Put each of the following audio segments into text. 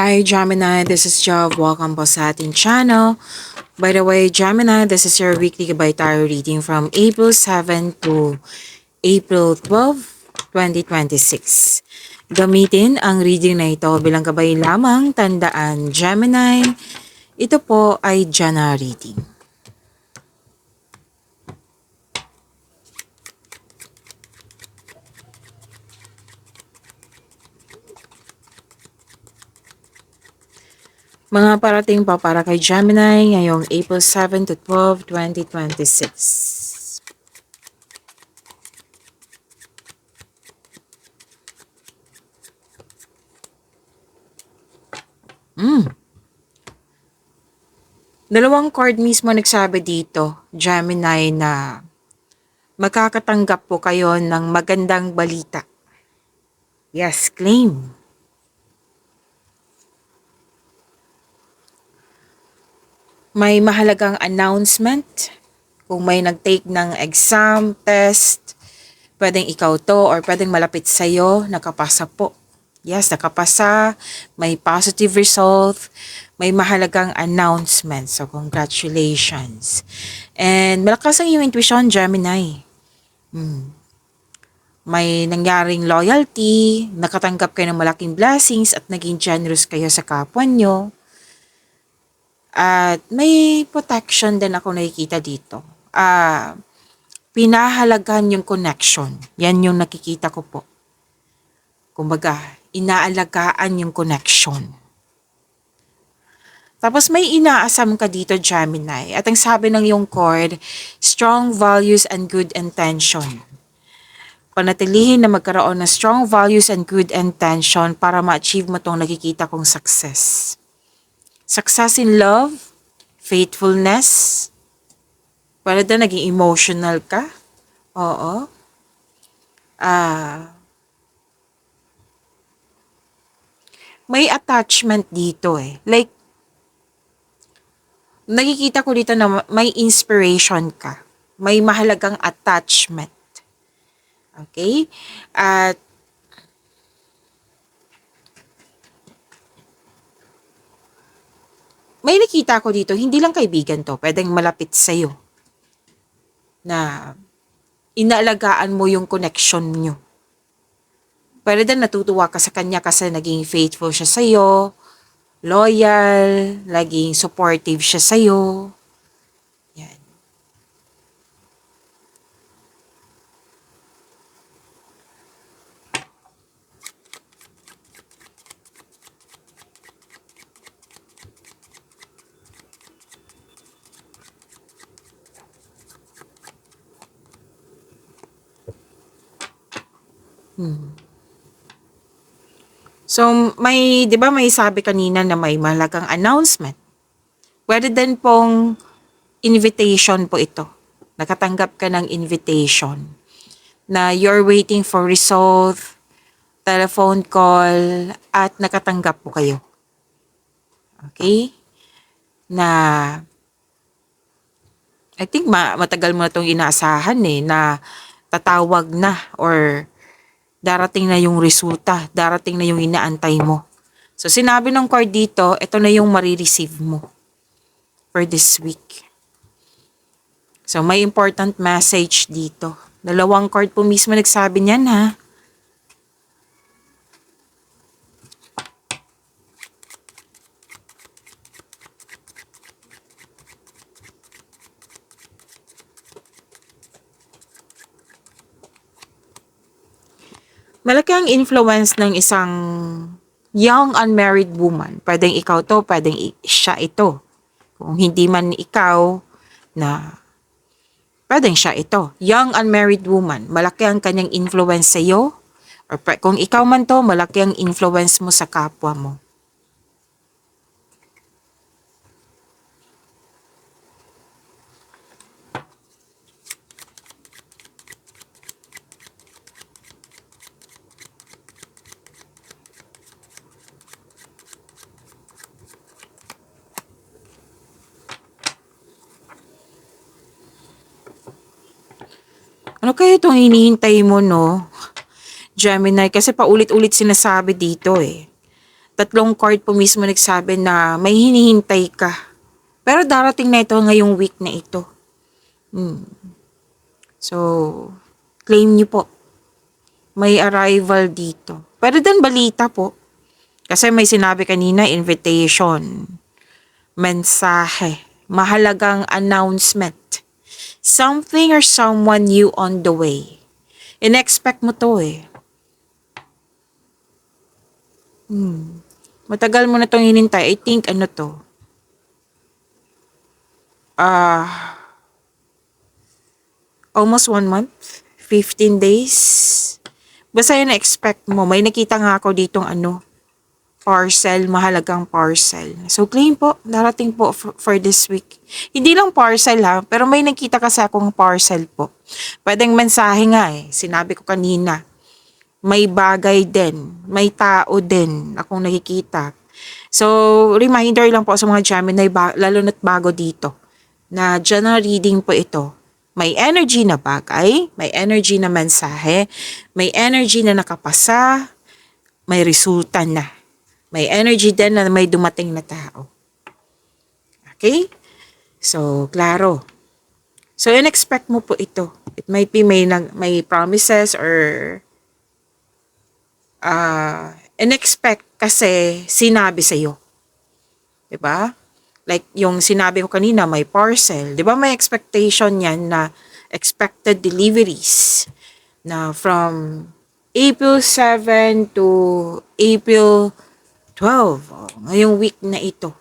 Hi Gemini, this is Job. Welcome po sa ating channel. By the way, Gemini, this is your weekly Gabay Tarot reading from April 7 to April 12, 2026. Gamitin ang reading na ito bilang gabay lamang. Tandaan, Gemini, ito po ay Jana reading. Mga parating pa para kay Gemini ngayong April 7 to 12, 2026. Dalawang card mismo nagsabi dito, Gemini, na magkakatanggap po kayo ng magandang balita. Yes, claim. May mahalagang announcement. Kung may nag-take ng exam, test, pwedeng ikaw to or pwedeng malapit sa'yo, nakapasa po. Yes, nakapasa, may positive result, may mahalagang announcement. So, congratulations. And malakas ang iyong intuition, Gemini. May nangyaring loyalty, nakatanggap kayo ng malaking blessings at naging generous kayo sa kapwa nyo. At may protection din ako nakikita dito. Pinahalagahan yung connection. Yan yung nakikita ko po. Kumbaga, inaalagaan yung connection. Tapos may inaasam ka dito, Gemini. At ang sabi ng iyong card, strong values and good intention. Panatilihin na magkaroon ng strong values and good intention para ma-achieve mo itong nakikita kong success. Success in love, faithfulness, para na naging emotional ka. Oo. May attachment dito eh. Like, nakikita ko dito na may inspiration ka. May mahalagang attachment. Okay? At may nakita ko dito, hindi lang kaibigan to, pwedeng malapit sa'yo. Na inaalagaan mo yung connection nyo. Pero din natutuwa ka sa kanya kasi naging faithful siya sa'yo, loyal, laging supportive siya sa'yo. Yan. So, may, di ba may sabi kanina na may mahalagang announcement. Pwede din pong invitation po ito. Nakatanggap ka ng invitation na you're waiting for result, telephone call, at nakatanggap po kayo. Okay? Na, I think matagal mo na itong inaasahan eh, na tatawag na or darating na yung resulta, darating na yung inaantay mo. So, sinabi ng card dito, ito na yung marireceive mo for this week. So, may important message dito. Dalawang card po mismo nagsabi niyan, ha? Malaki ang influence ng isang young unmarried woman. Pwedeng ikaw to, pwedeng siya ito. Kung hindi man ikaw, na pwedeng siya ito. Young unmarried woman, malaki ang kanyang influence sa iyo. Or kung ikaw man to, malaki ang influence mo sa kapwa mo. Ano kaya itong hinihintay mo, no? Gemini, kasi paulit-ulit sinasabi dito eh. tatlong card po mismo nagsabi na may hinihintay ka. Pero darating na ito ngayong week na ito. So, claim niyo po. May arrival dito. Pero din balita po. Kasi may sinabi kanina, invitation, mensahe, mahalagang announcement. Something or someone new on the way. In-expect mo to eh. Matagal mo na itong hinintay. I think ano to? Almost 1 month? 15 days? Basta yun na-expect mo. May nakita nga ako ditong parcel, mahalagang parcel. So, claim po, darating po for this week. Hindi lang parcel ha, pero may nakita kasi akong parcel po. Pwedeng mensahe nga eh, sinabi ko kanina. May bagay din, may tao din akong nakikita. So, reminder lang po sa mga Gemini, lalo na't bago dito, na general reading po ito. May energy na bagay, may energy na mensahe, may energy na nakapasa, may resulta na. May energy din na may dumating na tao. Okay? So, klaro. So, in-expect mo po ito. It might be may promises or in-expect kasi sinabi sa'yo. Diba? Like yung sinabi ko kanina, may parcel. Diba may expectation yan na expected deliveries na from April 7 to April 12. Ngayong week na ito.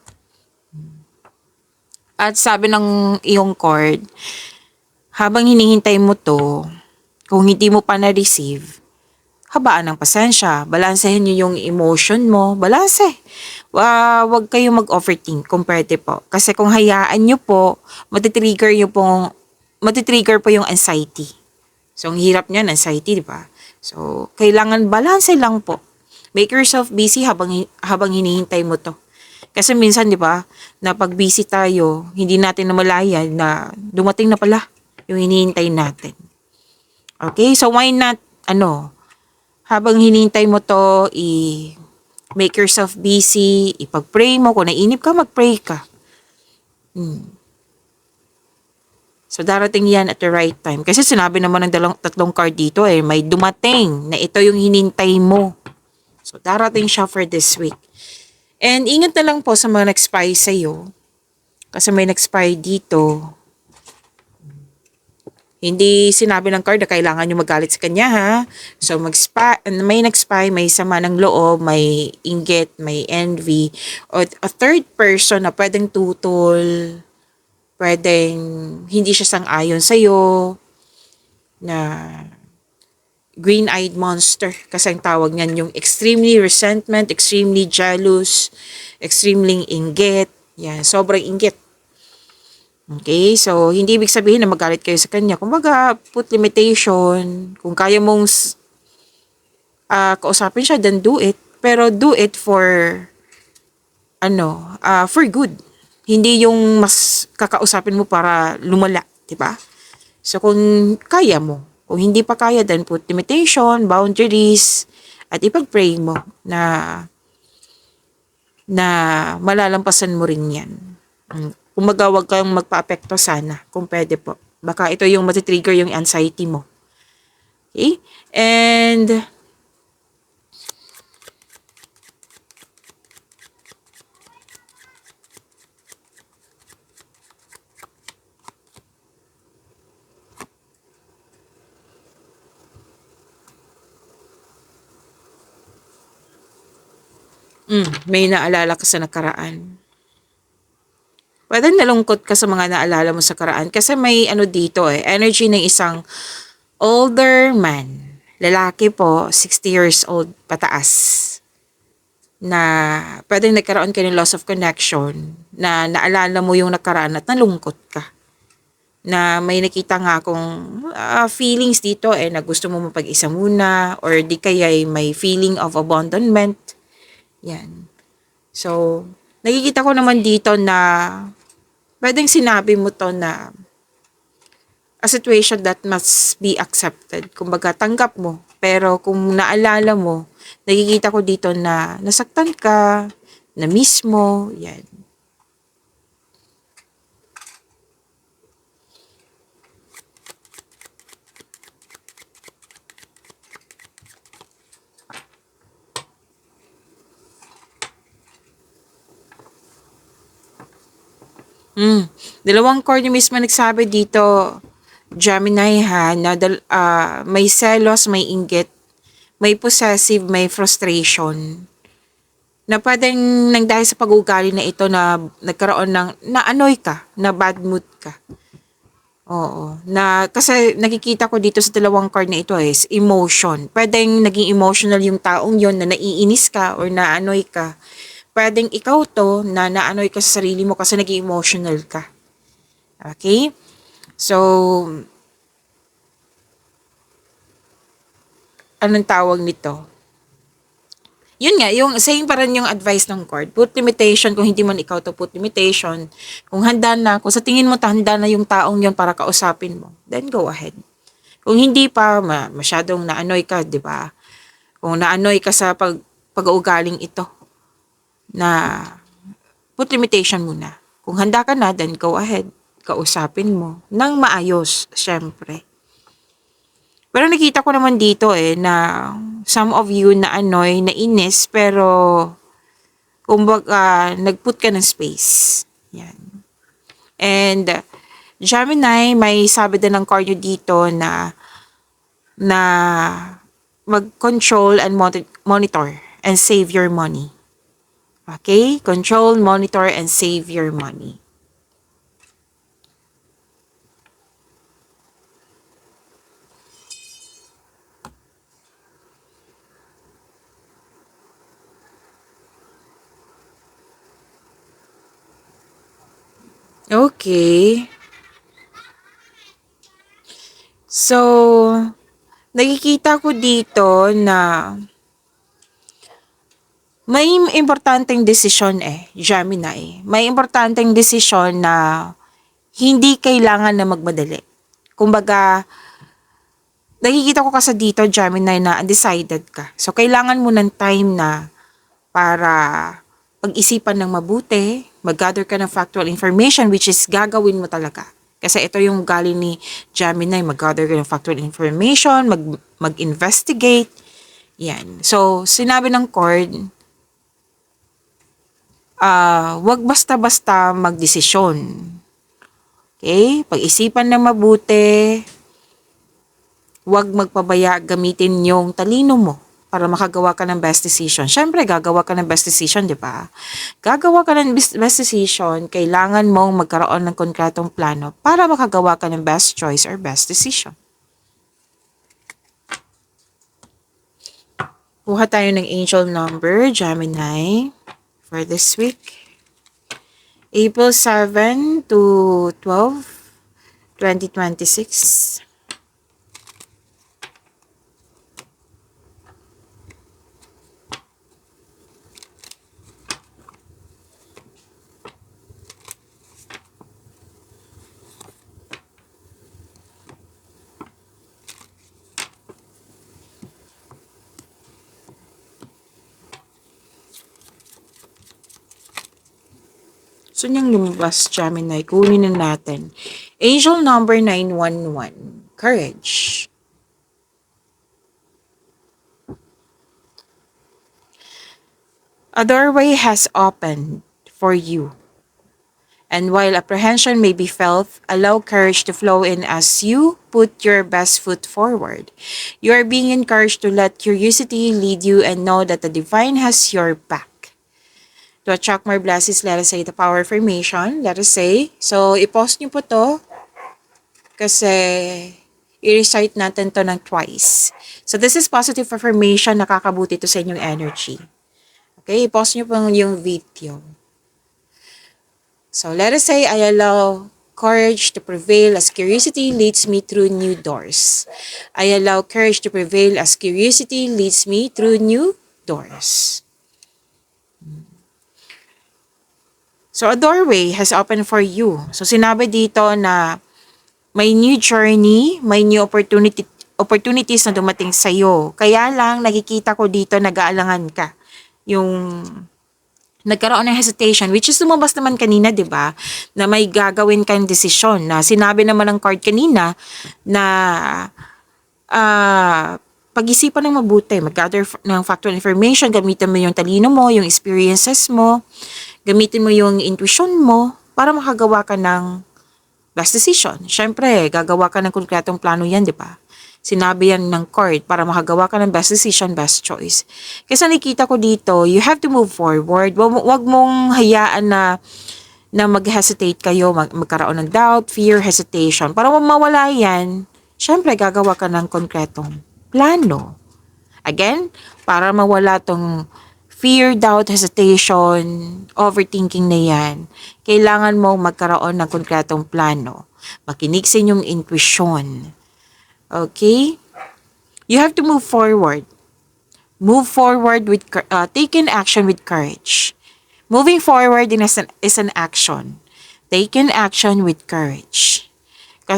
At sabi ng iyong card, habang hinihintay mo to, kung hindi mo pa na-receive, habaan ng pasensya. Balansehin nyo yung emotion mo. Balanse. Wag kayong mag-overthink kung pwede po. Kasi kung hayaan nyo po, matitrigger po yung anxiety. So, ang hirap niyan, anxiety, di ba? So, kailangan balanse lang po. Make yourself busy habang hinihintay mo to. Kasi minsan, di ba, na pag busy tayo, hindi natin namalayan na dumating na pala yung hinihintay natin. Okay? So, why not, habang hinihintay mo to, make yourself busy, ipag-pray mo. Kung nainip ka, mag-pray ka. So, darating yan at the right time. Kasi sinabi naman ng tatlong card dito may dumating na ito yung hinintay mo. So, darating siya for this week. And ingat na lang po sa mga nag-spy sa'yo. Kasi may nag-spy dito. Hindi sinabi ng card na kailangan nyo magalit sa kanya ha. So, may nag-spy, may sama ng loob, may inggit, may envy. O a third person na pwedeng tutol, pwedeng hindi siya sang-ayon sa'yo, na green-eyed monster. Kasi ang tawag niyan yung extremely resentment, extremely jealous, extremely inggit. Yan, sobrang inggit. Okay, so hindi ibig sabihin na magalit kayo sa kanya. Kumbaga, put limitation. Kung kaya mong kausapin siya, then do it. Pero do it for good. Hindi yung mas kakausapin mo para lumala, di ba? So kung kaya mo, kung hindi pa kaya, then put limitation, boundaries, at ipag-pray mo na malalampasan mo rin yan. Kung magawag kang magpa-apekto sana, kung pwede po. Baka ito yung matitrigger yung anxiety mo. Okay? And may naalala ka sa nakaraan. Pwede nalungkot ka sa mga naalala mo sa nakaraan kasi may dito energy ng isang older man. Lalaki po, 60 years old pataas. Na pwedeng nagkaroon ka ng loss of connection, na naalala mo yung nakaraan at nalungkot ka. Na may nakita nga akong feelings dito na gusto mo mapag-isa muna or di kaya may feeling of abandonment. Yan. So, nakikita ko naman dito na pwedeng sinabi mo to na a situation that must be accepted. Kumbaga, tanggap mo. Pero kung naalala mo Nakikita ko dito na nasaktan ka, na mismo, yan. Dalawang card yung mismo nagsabi dito, Gemini ha, na may selos, may inggit, may possessive, may frustration. Na pwedeng nang dahil sa pag-uugali na ito na nagkaroon ng, na-annoy ka, na bad mood ka. Oo. Na, kasi nakikita ko dito sa dalawang card na ito is emotion. Pwedeng naging emotional yung taong yon na naiinis ka or na-annoy ka. Pwedeng ikaw to na na-annoy ka sa sarili mo kasi naging emotional ka. Okay? So, anong tawag nito? Yun nga, yung same pa rin yung advice ng court. Put limitation kung hindi man ikaw to put limitation. Kung handa na, kung sa tingin mo handa na yung taong yon para kausapin mo, then go ahead. Kung hindi pa, masyadong na-annoy ka, di ba? Kung na-annoy ka sa pag-uugaling ito, na put limitation muna. Kung handa ka na, then go ahead. Kausapin mo. Nang maayos, syempre. Pero nakita ko naman dito na some of you na annoy, na inis, pero kumbaga nag-put ka ng space. Yan. And Gemini, may sabi din ng card nyo dito na mag-control and monitor and save your money. Okay? Control, monitor, and save your money. Okay. So, nakikita ko dito na may importanteng desisyon Gemini. May importanteng desisyon na hindi kailangan na magmadali. Kumbaga, nakikita ko kasi dito, Gemini, na undecided ka. So, kailangan mo ng time na para pag-isipan ng mabuti, mag-gather ka ng factual information which is gagawin mo talaga. Kasi ito yung galing ni Gemini, mag-gather ka ng factual information, mag-investigate. Yan. So, sinabi ng court, wag basta-basta magdesisyon. Okay? Pag-isipan ng mabuti, wag magpabaya, gamitin yung talino mo para makagawa ka ng best decision. Siyempre, gagawa ka ng best decision, di ba? Gagawa ka ng best decision, kailangan mong magkaroon ng konkretong plano para makagawa ka ng best choice or best decision. Kuha tayo ng angel number, Gemini, for this week. April 7 to 12, 2026. So, niyang lumabas, Gemini, kunin na natin. Angel number 911, courage. A doorway has opened for you. And while apprehension may be felt, allow courage to flow in as you put your best foot forward. You are being encouraged to let curiosity lead you and know that the divine has your back. To attract more blessings, let us say the power of affirmation. Let us say. So, i-post nyo po to kasi i-recite natin to ng twice. So, this is positive affirmation. Nakakabuti to sa inyong energy. Okay, i-post nyo po yung video. So, let us say, I allow courage to prevail as curiosity leads me through new doors. I allow courage to prevail as curiosity leads me through new doors. So, a doorway has opened for you. So, sinabi dito na may new journey, may new opportunities na dumating sa'yo. Kaya lang, nakikita ko dito, nag-aalangan ka. Yung nagkaroon ng hesitation, which is lumabas naman kanina, di ba? Na may gagawin kang desisyon na sinabi naman ng card kanina na pag-isipan ng mabuti, mag-gather ng factual information, gamitin mo yung talino mo, yung experiences mo, gamitin mo yung intuition mo para makagawa ka ng best decision. Siyempre, gagawa ka ng konkretong plano yan, di ba? Sinabi yan ng court para makagawa ka ng best decision, best choice. Kasi nakikita ko dito, you have to move forward. Wag mong hayaan na mag-hesitate kayo, magkaroon ng doubt, fear, hesitation. Para mawala yan, syempre gagawa ka ng konkretong plano. Again, para mawala tong fear, doubt, hesitation, overthinking na yan, kailangan mo magkaroon ng konkretong plano. Makinig sa inyong intuition. Okay? You have to move forward. Move forward with, taking action with courage. Moving forward is an action. Taking action with courage.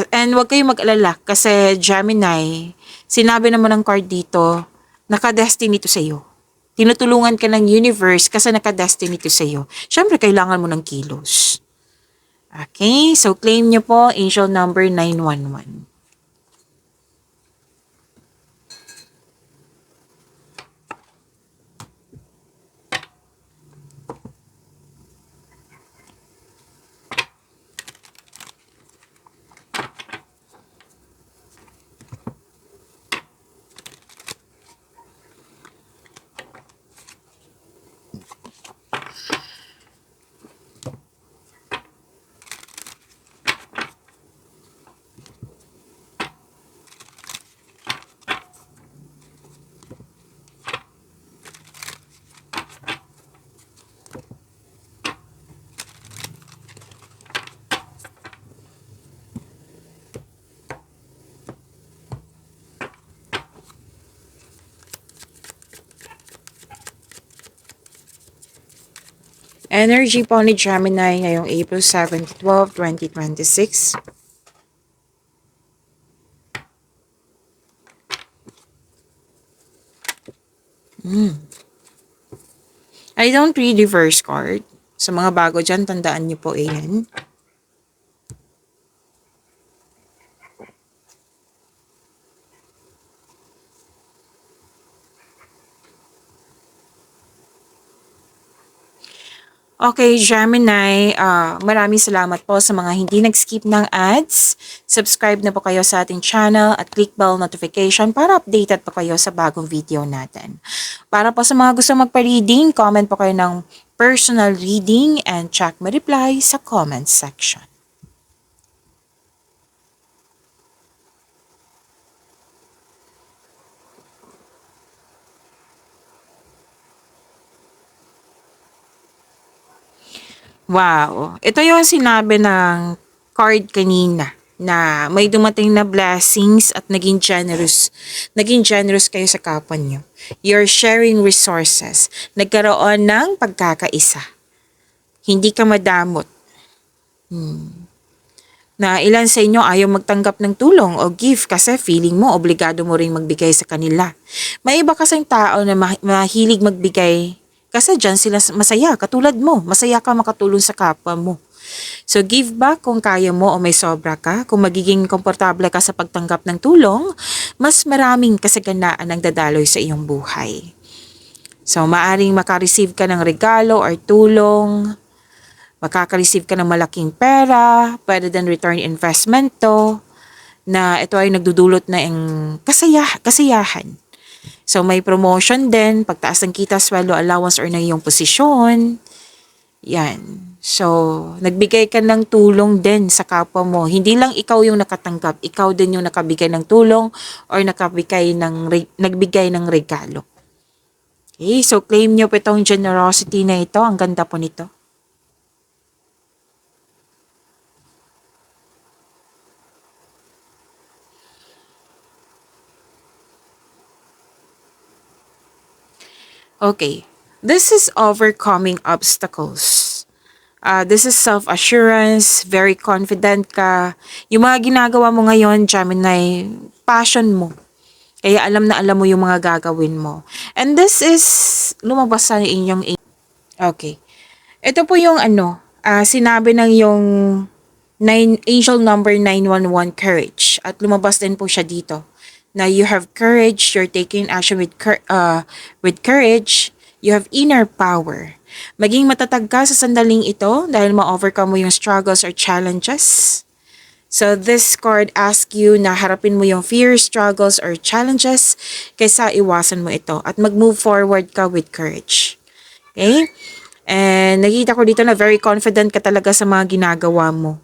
And huwag kayong mag-alala kasi Gemini, sinabi naman ng card dito, naka-destiny to sa'yo. Tinutulungan ka ng universe kasi naka-destiny to sa'yo. Siyempre, kailangan mo ng kilos. Okay? So, claim nyo po, angel number 911. Energy po ni Gemini ngayong April 7 to 12, 2026. I don't read reverse card. Sa mga bago dyan, tandaan niyo po yan. Okay, Gemini, maraming salamat po sa mga hindi nag-skip ng ads. Subscribe na po kayo sa ating channel at click bell notification para updated po kayo sa bagong video natin. Para po sa mga gusto magpa-reading, comment po kayo ng personal reading and check my reply sa comment section. Wow, ito yung sinabi ng card kanina na may dumating na blessings at naging generous. Naging generous kayo sa kapwa nyo. You're sharing resources. Nagkaroon ng pagkakaisa. Hindi ka madamot. Na ilan sa inyo ayaw magtanggap ng tulong o gift kasi feeling mo obligado mo ring magbigay sa kanila. May iba kasing tao na mahilig magbigay kasi dyan sila masaya, katulad mo. Masaya ka makatulong sa kapwa mo. So give back kung kaya mo o may sobra ka. Kung magiging komportable ka sa pagtanggap ng tulong, mas maraming kasaganaan ang dadaloy sa iyong buhay. So maaring makareceive ka ng regalo or tulong, makaka-receive ka ng malaking pera, pwede din return investment to, na ito ay nagdudulot na ng kasiyahan. So may promotion din, pagtaas ng kita, sweldo, allowance or ng iyong posisyon. Yan. So, nagbigay ka ng tulong din sa kapwa mo. Hindi lang ikaw yung nakatanggap, ikaw din yung nakabigay ng tulong or nagbigay ng regalo. Okay, so claim nyo po itong generosity na ito. Ang ganda po nito. Okay, this is overcoming obstacles. This is self-assurance, very confident ka. Yung mga ginagawa mo ngayon, Gemini, passion mo. Kaya alam na alam mo yung mga gagawin mo. And this is lumabas sa inyong. Okay. Ito po yung sinabi ng yung angel number 911, courage. At lumabas din po siya dito na you have courage, you're taking action with courage, you have inner power. Maging matatag ka sa sandaling ito dahil ma-overcome mo yung struggles or challenges. So this card asks you na harapin mo yung fears, struggles, or challenges kaysa iwasan mo ito at mag-move forward ka with courage. Okay? And nakita ko dito na very confident ka talaga sa mga ginagawa mo.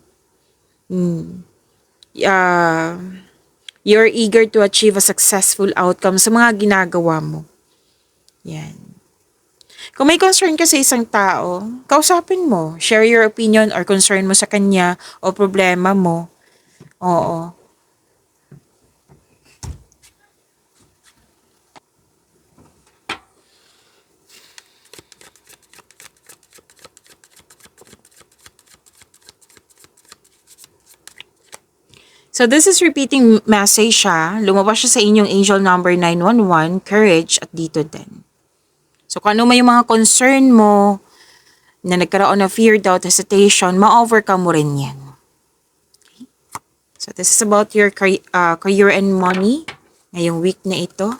You're eager to achieve a successful outcome sa mga ginagawa mo. Yan. Kung may concern ka sa isang tao, kausapin mo. Share your opinion or concern mo sa kanya o problema mo. Oo. So this is repeating message siya. Lumabas siya sa inyong angel number 911, courage, at dito din. So kung ano may yung mga concern mo na nagkaroon ng fear, doubt, hesitation, ma-overcome mo rin yan. Okay? So this is about your career and money ngayong week na ito.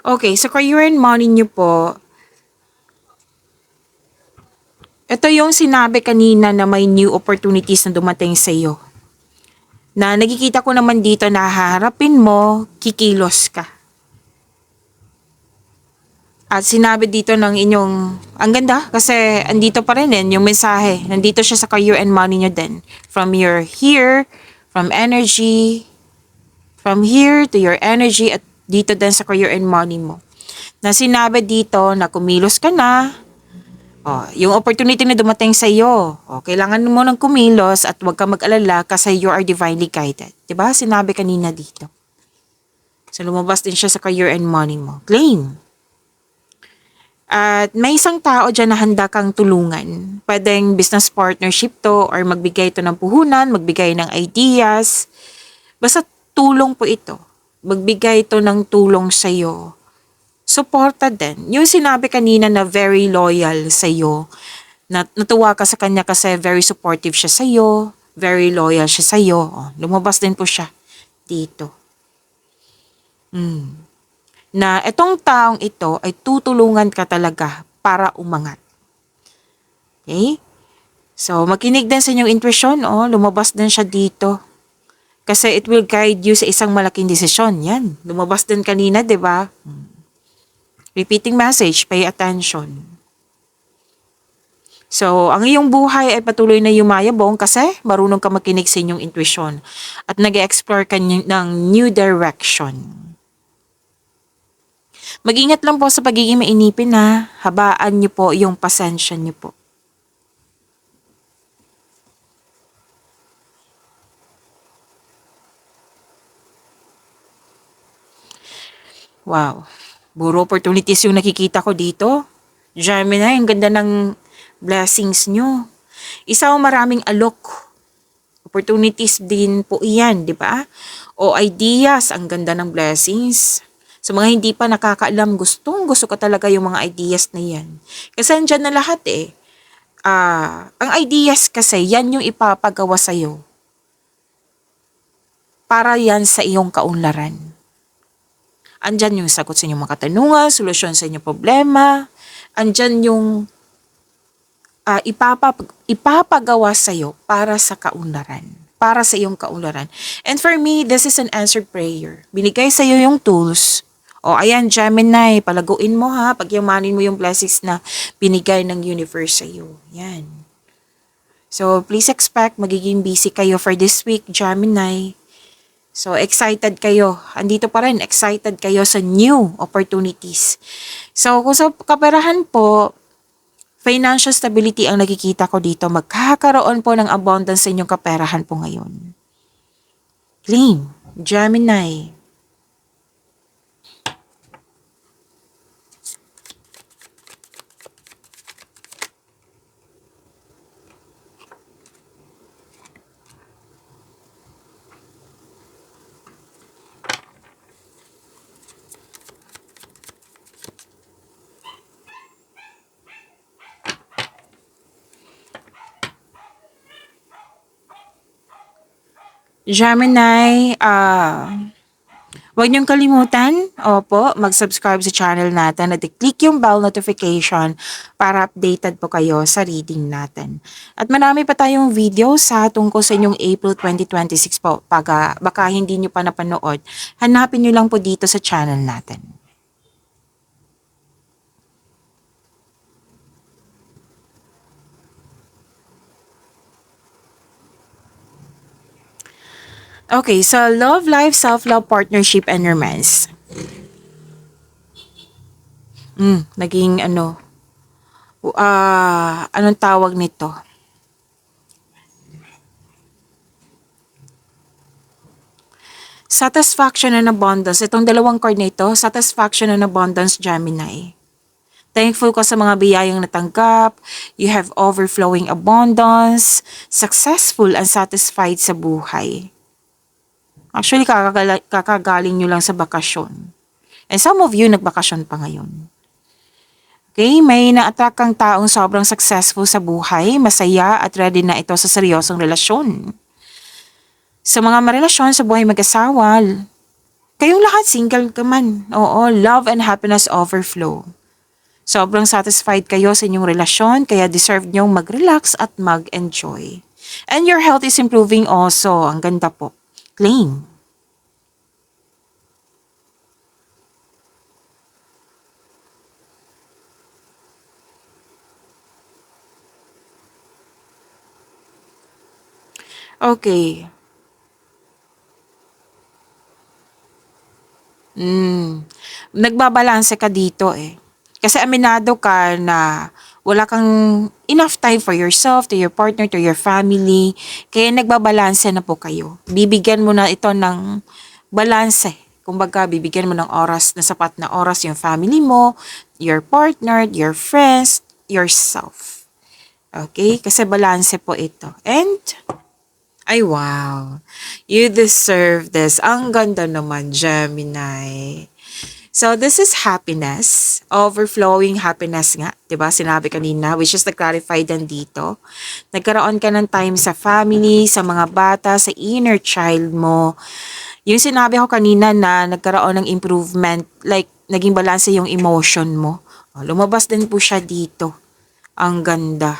Okay, so career and money niyo po, ito yung sinabi kanina na may new opportunities na dumating sa iyo. Na nakikita ko naman dito na haharapin mo, kikilos ka. At sinabi dito ng inyong, ang ganda kasi andito pa rin yung mensahe. Nandito siya sa career and money niyo din. From your here, from energy, from here to your energy at dito din sa career and money mo. Na sinabi dito na kumilos ka na, yung opportunity na dumating sa iyo, kailangan mo nang kumilos at huwag ka mag-alala kasi you are divinely guided. Diba? Sinabi kanina dito. So lumabas din siya sa career and money mo. Claim. At may isang tao dyan na handa kang tulungan. Pwedeng business partnership to or magbigay to ng puhunan, magbigay ng ideas. Basta tulong po ito. Magbigay ito ng tulong sa iyo. Suporta din. Yung sinabi kanina na very loyal sa iyo. Natuwa ka sa kanya kasi very supportive siya sa iyo. Very loyal siya sa iyo. Lumabas din po siya dito. Na itong taong ito ay tutulungan ka talaga para umangat. Okay? So, makinig din sa inyong intuition. Lumabas din siya dito. Kasi it will guide you sa isang malaking desisyon. Yan. Lumabas din kanina, di ba? Repeating message, pay attention. So, ang iyong buhay ay patuloy na yumayabong kasi marunong ka makinig sa inyong intuition at nag-explore ka ng new direction. Mag-ingat lang po sa pagiging mainipin ha. Habaan niyo po yung pasensya niyo po. Wow. Puro opportunities yung nakikita ko dito. Gemini, ang ganda ng blessings nyo. Isa o maraming alok. Opportunities din po iyan, di ba? O ideas, ang ganda ng blessings. Sa mga hindi pa nakakaalam, gusto ko talaga yung mga ideas na yan. Kasi andyan na lahat eh. Ang ideas kasi, yan yung ipapagawa sa'yo. Para yan sa iyong kaunlaran. Andyan yung sagot sa inyong mga katanungan, solusyon sa inyong problema. Andyan yung ipapagawa sa'yo para sa kaunlaran. Para sa iyong kaunlaran. And for me, this is an answered prayer. Binigay sa'yo yung tools. Ayan, Gemini, palaguin mo ha. Pagyamanin mo yung blessings na binigay ng universe sa'yo. Yan. So, please expect magiging busy kayo for this week, Gemini. So, excited kayo. Andito pa rin, excited kayo sa new opportunities. So, kung sa kaperahan po, Financial stability ang nakikita ko dito. Magkakaroon po ng abundance sa inyong kaperahan po ngayon. Claim, Gemini. Gemini, huwag niyong kalimutan, opo, mag-subscribe sa channel natin at i-click yung bell notification para updated po kayo sa reading natin. At marami pa tayong video sa tungkol sa inyong April 2026 po. Baka hindi niyo pa napanood, hanapin niyo lang po dito sa channel natin. Okay, so love life, self-love, partnership, and romance. Naging anong tawag nito? Satisfaction and abundance. Itong dalawang card na ito, satisfaction and abundance, Gemini. Thankful ka sa mga biyayang natanggap, you have overflowing abundance, successful and satisfied sa buhay. Actually, kakagaling nyo lang sa bakasyon. And some of you, nagbakasyon pa ngayon. Okay, may na-attract kang taong sobrang successful sa buhay, masaya at ready na ito sa seryosong relasyon. Sa mga marelasyon sa buhay mag-asawa, kayong lahat single ka man. Oo, love and happiness overflow. Sobrang satisfied kayo sa inyong relasyon, kaya deserve nyong mag-relax at mag-enjoy. And your health is improving also. Ang ganda po. Claim. Okay. Nagbabalanse ka dito eh. Kasi aminado ka na wala kang enough time for yourself, to your partner, to your family. Kaya nagbabalanse na po kayo. Bibigyan mo na ito ng balanse. Kumbaga, bibigyan mo ng oras, na sapat na oras yung family mo, your partner, your friends, yourself. Okay? Kasi balanse po ito. And, ay wow, you deserve this. Ang ganda naman, Gemini. So, this is happiness. Overflowing happiness nga. 'Di ba? Sinabi kanina, which is na-clarify din dito. Nagkaroon ka ng time sa family, sa mga bata, sa inner child mo. Yung sinabi ko kanina na nagkaroon ng improvement, like, naging balanse yung emotion mo. Lumabas din po siya dito. Ang ganda.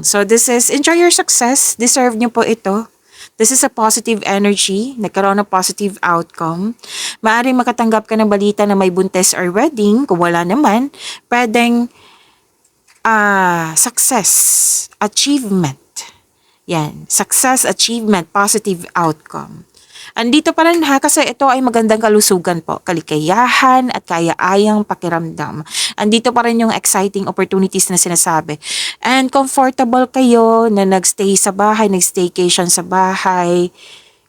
So, this is, enjoy your success. Deserve niyo po ito. This is a positive energy, nagkaroon ng positive outcome. Maaaring makatanggap ka ng balita na may buntis or wedding. Kung wala naman, pwedeng success, achievement. Yan, success, achievement, positive outcome. Andito pa rin ha, kasi ito ay magandang kalusugan po, kaligayahan at kaya-ayang pakiramdam. Andito pa rin yung exciting opportunities na sinasabi. And comfortable kayo na nagstay sa bahay, nagstaycation sa bahay.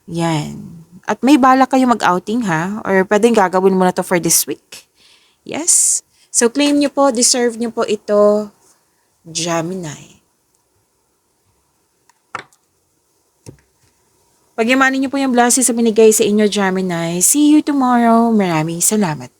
Yan. At may balak kayo mag-outing ha, or pwedeng gagawin mo na to for this week. Yes? So claim nyo po, deserve nyo po ito, Gemini. Pagyamanin niyo po yung blessings sa binigay sa inyo, Gemini. See you tomorrow. Maraming salamat.